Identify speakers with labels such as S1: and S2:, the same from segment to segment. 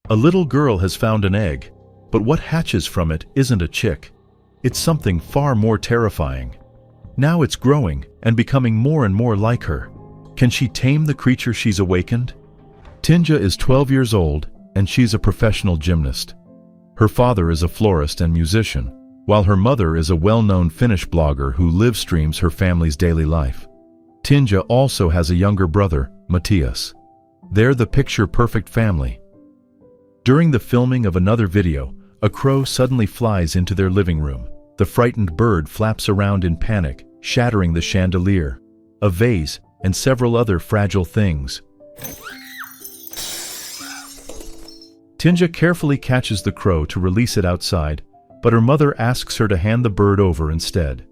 S1: A little girl has found an egg, but what hatches from it isn't a chick. It's something far more terrifying. Now it's growing and becoming more and more like her. Can she tame the creature she's awakened? Tinja is 12 years old and she's a professional gymnast. Her father is a florist and musician, while her mother is a well-known Finnish blogger who live streams her family's daily life. Tinja also has a younger brother, Matthias. They're the picture-perfect family. During the filming of another video, a crow suddenly flies into their living room. The frightened bird flaps around in panic, shattering the chandelier, a vase, and several other fragile things. Tinja carefully catches the crow to release it outside, but her mother asks her to hand the bird over instead.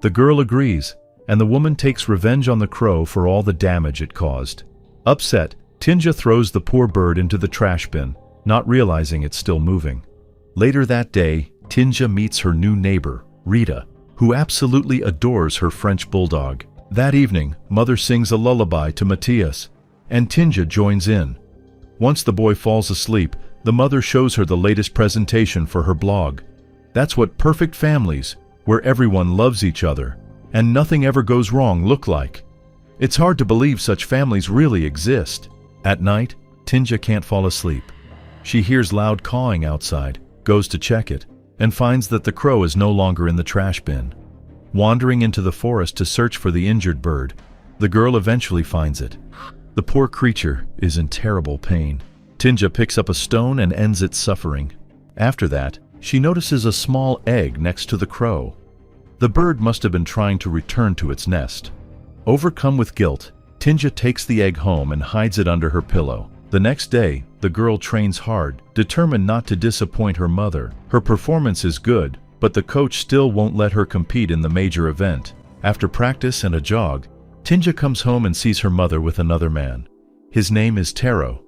S1: The girl agrees, and the woman takes revenge on the crow for all the damage it caused. Upset, Tinja throws the poor bird into the trash bin, not realizing it's still moving. Later that day, Tinja meets her new neighbor, Rita, who absolutely adores her French bulldog. That evening, Mother sings a lullaby to Matthias, and Tinja joins in. Once the boy falls asleep, the mother shows her the latest presentation for her blog. That's what perfect families, where everyone loves each other, and nothing ever goes wrong, look like. It's hard to believe such families really exist. At night, Tinja can't fall asleep. She hears loud cawing outside, goes to check it, and finds that the crow is no longer in the trash bin. Wandering into the forest to search for the injured bird, the girl eventually finds it. The poor creature is in terrible pain. Tinja picks up a stone and ends its suffering. After that, she notices a small egg next to the crow. The bird must have been trying to return to its nest. Overcome with guilt, Tinja takes the egg home and hides it under her pillow. The next day, the girl trains hard, determined not to disappoint her mother. Her performance is good, but the coach still won't let her compete in the major event. After practice and a jog, Tinja comes home and sees her mother with another man. His name is Taro.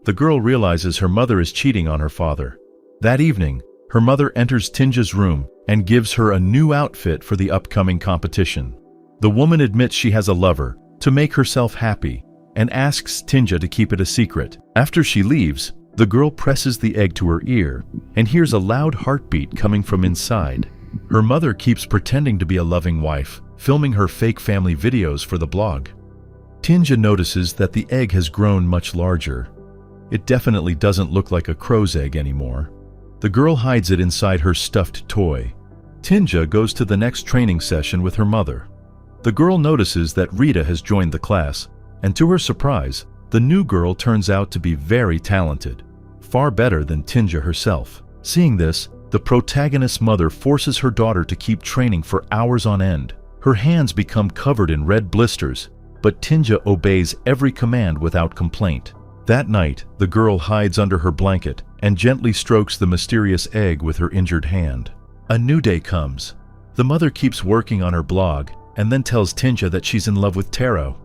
S1: The girl realizes her mother is cheating on her father. That evening, her mother enters Tinja's room and gives her a new outfit for the upcoming competition. The woman admits she has a lover to make herself happy and asks Tinja to keep it a secret. After she leaves, the girl presses the egg to her ear and hears a loud heartbeat coming from inside. Her mother keeps pretending to be a loving wife, filming her fake family videos for the blog. Tinja notices that the egg has grown much larger. It definitely doesn't look like a crow's egg anymore. The girl hides it inside her stuffed toy. Tinja goes to the next training session with her mother. The girl notices that Rita has joined the class, and to her surprise, the new girl turns out to be very talented, far better than Tinja herself. Seeing this, the protagonist's mother forces her daughter to keep training for hours on end. Her hands become covered in red blisters, but Tinja obeys every command without complaint. That night, the girl hides under her blanket and gently strokes the mysterious egg with her injured hand. A new day comes. The mother keeps working on her blog and then tells Tinja that she's in love with Taro.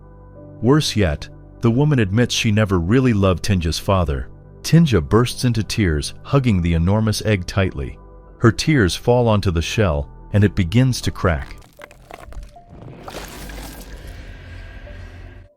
S1: Worse yet, the woman admits she never really loved Tinja's father. Tinja bursts into tears, hugging the enormous egg tightly. Her tears fall onto the shell, and it begins to crack.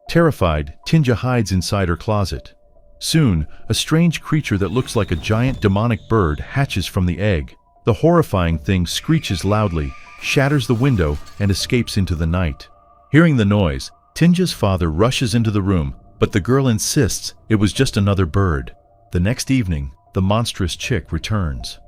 S1: Terrified, Tinja hides inside her closet. Soon, a strange creature that looks like a giant demonic bird hatches from the egg. The horrifying thing screeches loudly, shatters the window, and escapes into the night. Hearing the noise, Tinja's father rushes into the room, but the girl insists it was just another bird. The next evening, the monstrous chick returns.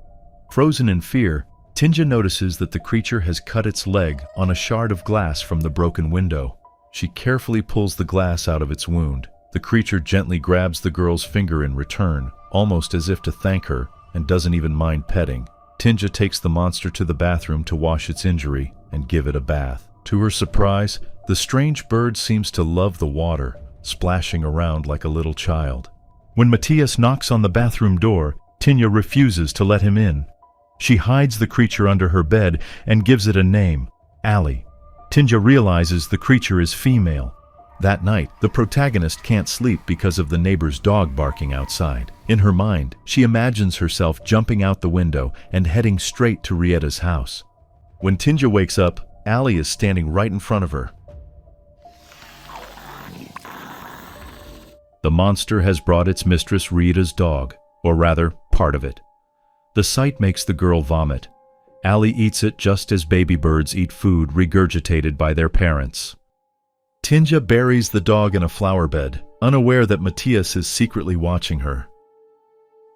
S1: Frozen in fear, Tinja notices that the creature has cut its leg on a shard of glass from the broken window. She carefully pulls the glass out of its wound. The creature gently grabs the girl's finger in return, almost as if to thank her, and doesn't even mind petting. Tinja takes the monster to the bathroom to wash its injury and give it a bath. To her surprise, the strange bird seems to love the water, splashing around like a little child. When Matthias knocks on the bathroom door, Tinja refuses to let him in. She hides the creature under her bed and gives it a name, Allie. Tinja realizes the creature is female. That night, the protagonist can't sleep because of the neighbor's dog barking outside. In her mind, she imagines herself jumping out the window and heading straight to Rietta's house. When Tinja wakes up, Allie is standing right in front of her. The monster has brought its mistress Rita's dog, or rather, part of it. The sight makes the girl vomit. Ali eats it just as baby birds eat food regurgitated by their parents. Tinja buries the dog in a flower bed, unaware that Matthias is secretly watching her.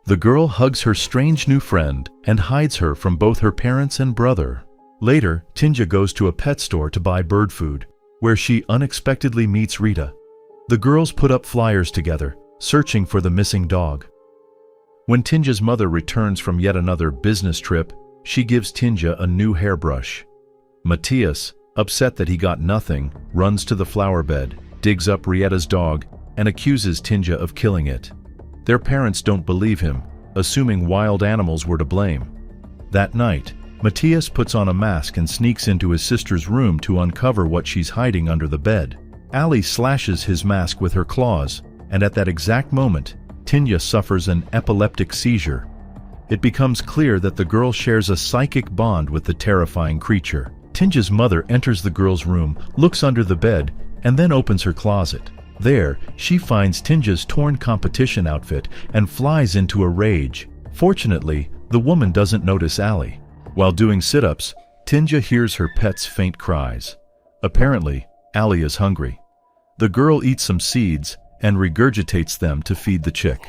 S1: The girl hugs her strange new friend and hides her from both her parents and brother. Later, Tinja goes to a pet store to buy bird food, where she unexpectedly meets Rita. The girls put up flyers together, searching for the missing dog. When Tinja's mother returns from yet another business trip, she gives Tinja a new hairbrush. Matthias, upset that he got nothing, runs to the flower bed, digs up Rietta's dog, and accuses Tinja of killing it. Their parents don't believe him, assuming wild animals were to blame. That night, Matthias puts on a mask and sneaks into his sister's room to uncover what she's hiding under the bed. Ali slashes his mask with her claws, and at that exact moment, Tinja suffers an epileptic seizure. It becomes clear that the girl shares a psychic bond with the terrifying creature. Tinja's mother enters the girl's room, looks under the bed, and then opens her closet. There, she finds Tinja's torn competition outfit and flies into a rage. Fortunately, the woman doesn't notice Ali. While doing sit-ups, Tinja hears her pet's faint cries. Apparently, Ali is hungry. The girl eats some seeds and regurgitates them to feed the chick.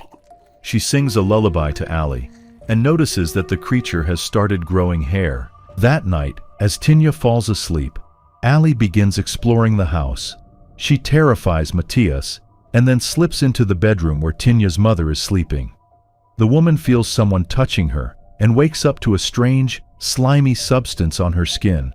S1: She sings a lullaby to Ali and notices that the creature has started growing hair. That night, as Tinja falls asleep, Ali begins exploring the house. She terrifies Matthias and then slips into the bedroom where Tinja's mother is sleeping. The woman feels someone touching her and wakes up to a strange, slimy substance on her skin.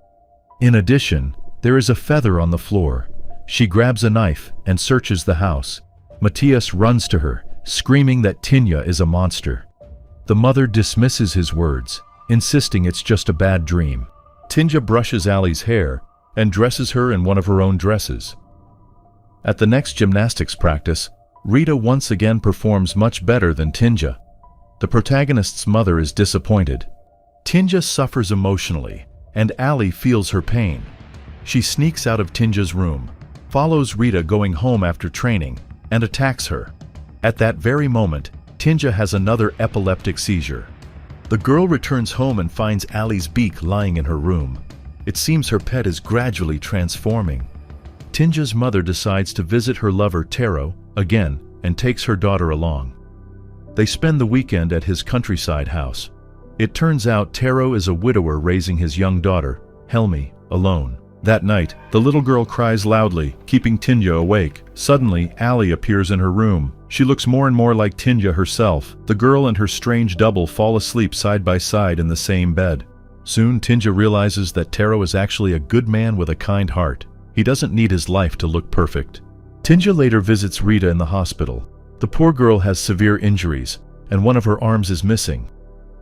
S1: In addition, there is a feather on the floor. She grabs a knife and searches the house. Matthias runs to her, screaming that Tinja is a monster. The mother dismisses his words, insisting it's just a bad dream. Tinja brushes Ali's hair and dresses her in one of her own dresses. At the next gymnastics practice, Rita once again performs much better than Tinja. The protagonist's mother is disappointed. Tinja suffers emotionally, and Ali feels her pain. She sneaks out of Tinja's room, follows Rita going home after training, and attacks her. At that very moment, Tinja has another epileptic seizure. The girl returns home and finds Ali's beak lying in her room. It seems her pet is gradually transforming. Tinja's mother decides to visit her lover Taro again and takes her daughter along. They spend the weekend at his countryside house. It turns out Taro is a widower raising his young daughter, Helmi, alone. That night, the little girl cries loudly, keeping Tinja awake. Suddenly, Ali appears in her room. She looks more and more like Tinja herself. The girl and her strange double fall asleep side by side in the same bed. Soon, Tinja realizes that Taro is actually a good man with a kind heart. He doesn't need his life to look perfect. Tinja later visits Rita in the hospital. The poor girl has severe injuries, and one of her arms is missing.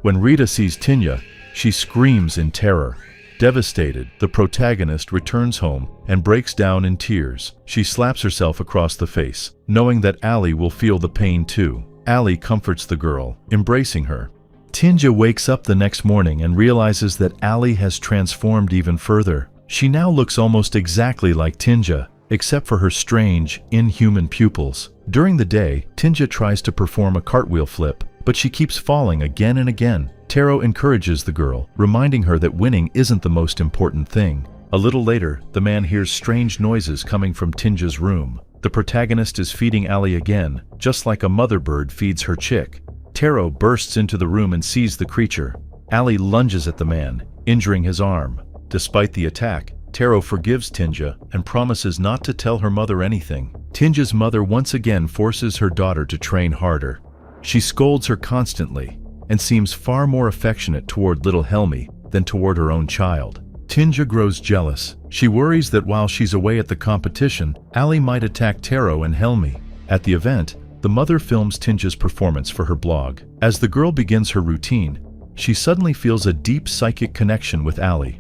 S1: When Rita sees Tinja, she screams in terror. Devastated, the protagonist returns home and breaks down in tears. She slaps herself across the face, knowing that Ali will feel the pain too. Ali comforts the girl, embracing her. Tinja wakes up the next morning and realizes that Ali has transformed even further. She now looks almost exactly like Tinja, except for her strange, inhuman pupils. During the day, Tinja tries to perform a cartwheel flip, but she keeps falling again and again. Taro encourages the girl, reminding her that winning isn't the most important thing. A little later, the man hears strange noises coming from Tinja's room. The protagonist is feeding Ali again, just like a mother bird feeds her chick. Taro bursts into the room and sees the creature. Ali lunges at the man, injuring his arm. Despite the attack, Taro forgives Tinja and promises not to tell her mother anything. Tinja's mother once again forces her daughter to train harder. She scolds her constantly and seems far more affectionate toward little Helmi than toward her own child. Tinja grows jealous. She worries that while she's away at the competition, Ali might attack Taro and Helmi. At the event, the mother films Tinja's performance for her blog. As the girl begins her routine, she suddenly feels a deep psychic connection with Ali.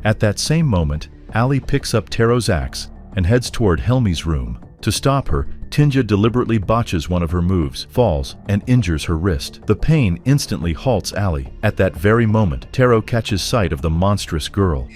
S1: At that same moment, Ali picks up Taro's axe and heads toward Helmi's room. To stop her, Tinja deliberately botches one of her moves, falls, and injures her wrist. The pain instantly halts Ali. At that very moment, Taro catches sight of the monstrous girl.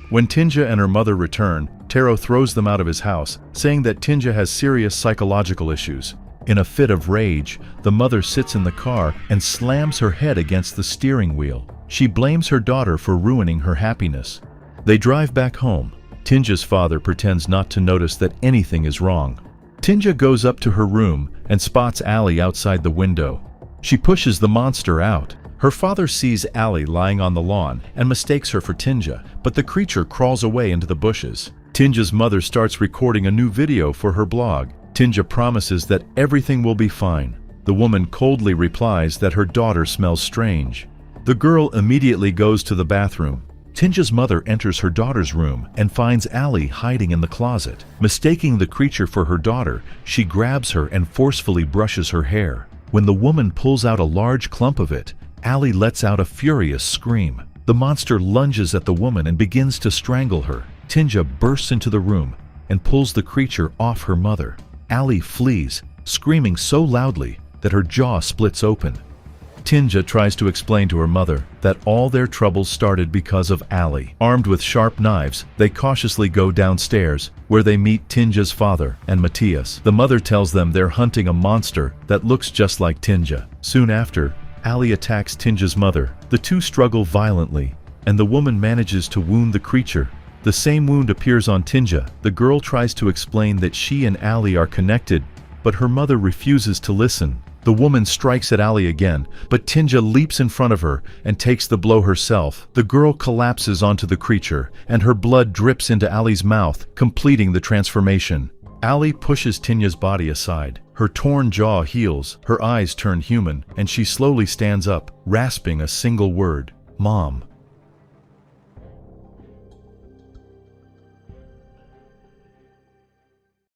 S1: When Tinja and her mother return, Taro throws them out of his house, saying that Tinja has serious psychological issues. In a fit of rage, the mother sits in the car and slams her head against the steering wheel. She blames her daughter for ruining her happiness. They drive back home. Tinja's father pretends not to notice that anything is wrong. Tinja goes up to her room and spots Ali outside the window. She pushes the monster out. Her father sees Ali lying on the lawn and mistakes her for Tinja, but the creature crawls away into the bushes. Tinja's mother starts recording a new video for her blog. Tinja promises that everything will be fine. The woman coldly replies that her daughter smells strange. The girl immediately goes to the bathroom. Tinja's mother enters her daughter's room and finds Ali hiding in the closet. Mistaking the creature for her daughter, she grabs her and forcefully brushes her hair. When the woman pulls out a large clump of it, Ali lets out a furious scream. The monster lunges at the woman and begins to strangle her. Tinja bursts into the room and pulls the creature off her mother. Ali flees, screaming so loudly that her jaw splits open. Tinja tries to explain to her mother that all their troubles started because of Ali. Armed with sharp knives, they cautiously go downstairs, where they meet Tinja's father and Matthias. The mother tells them they're hunting a monster that looks just like Tinja. Soon after, Ali attacks Tinja's mother. The two struggle violently, and the woman manages to wound the creature. The same wound appears on Tinja. The girl tries to explain that she and Ali are connected, but her mother refuses to listen. The woman strikes at Ali again, but Tinja leaps in front of her and takes the blow herself. The girl collapses onto the creature, and her blood drips into Ali's mouth, completing the transformation. Ali pushes Tinja's body aside. Her torn jaw heals, her eyes turn human, and she slowly stands up, rasping a single word, "Mom."